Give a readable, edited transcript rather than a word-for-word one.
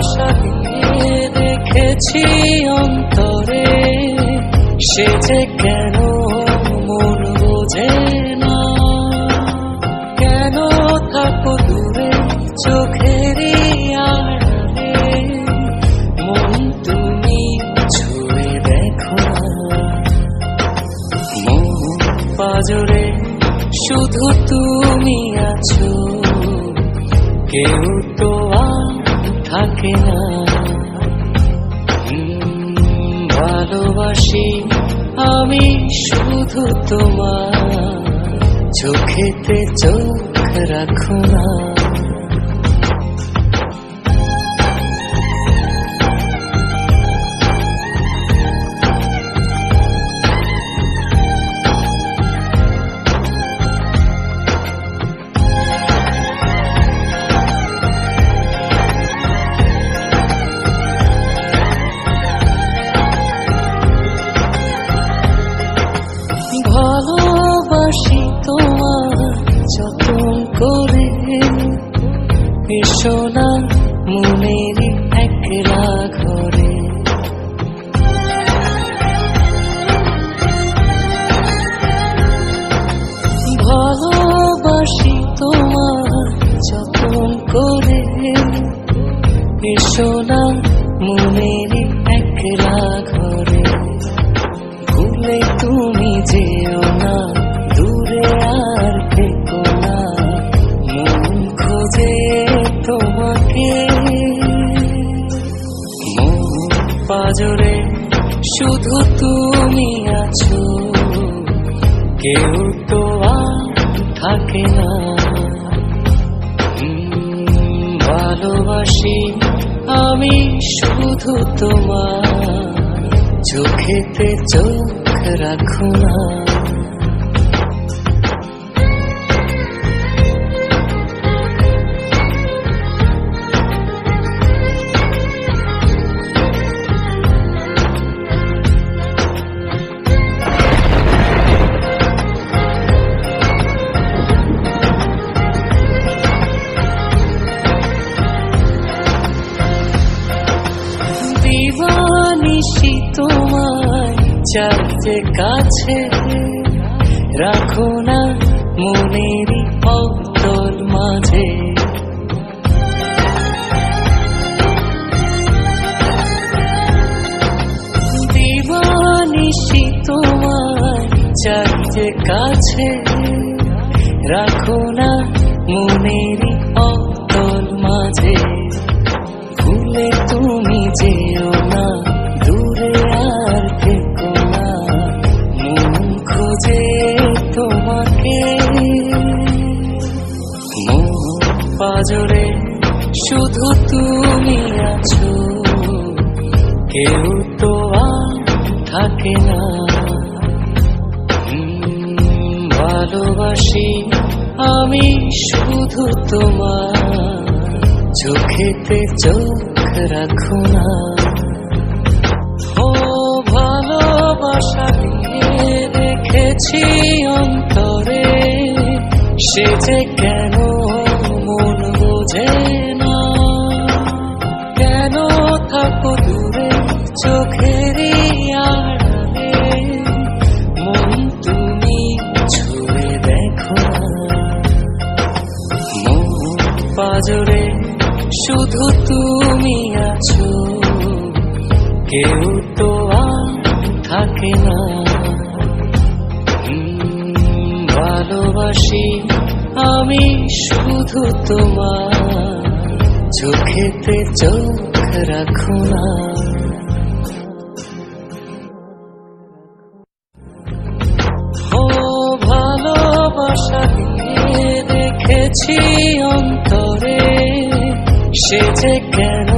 ভালোবাসা দিয়ে রেখেছি অন্তরে, সে যে কেন মন বোঝে না। কেন থাকো দূরে চোখেরই আড়ালে, মন তুমি ছুঁয়ে দেখো না। মন পাজরে শুধু তুমি আছো, কেউ তো আর থাকে না। ভালোবাসি আমি শুধু তোমার, চোখেতে চোখ রাখো না। ভালোবাসি তোমার যতন করে, এসো না মনের একলা ঘরে। ভালোবাসি তোমার যতন করে, এসো না মনের একলা ঘরে। ভুলে তুমি যেও না, দূরে আর থেকো না, মন খোঁজে তোমাকে। মন পাজরে শুধু তুমি আছো, কেউ তো আর থাকে না। ভালোবাসি আমি শুধু তোমার, চোখেতে চোখ রাখো না। দিবানিশি তোমায় চাইতে কাছে, রাখো না মনেরই অতল মাঝে। দিবানিশি তোমায় চাইতে কাছে, রাখো না মনেরই অতল মাঝে। ভুলে তুমি যেও না, দূরে আর থেকো না, মন খোঁজে তোমাকে। মন পাজরে শুধু তুমি আছো, কেউ তো আর থাকে না। ভালোবাসি আমি শুধু তোমার, চোখেতে চোখ রাখো না। ও ভালোবাসা দিয়ে রেখেছি অন্তরে, সে যে কেন মন বোঝে না। কেন থাকো দূরে চোখেরই আড়ালে, মন তুমি ছুঁয়ে দেখো না। মন পাজরে শুধু তুমি আছো, কেউ তো আর থাকে না। ভালোবাসি আমি শুধু তোমার, চোখেতে চোখ রাখো না। ও ভালোবাসা দিয়ে রেখেছি অন্তরে, সে যে কেন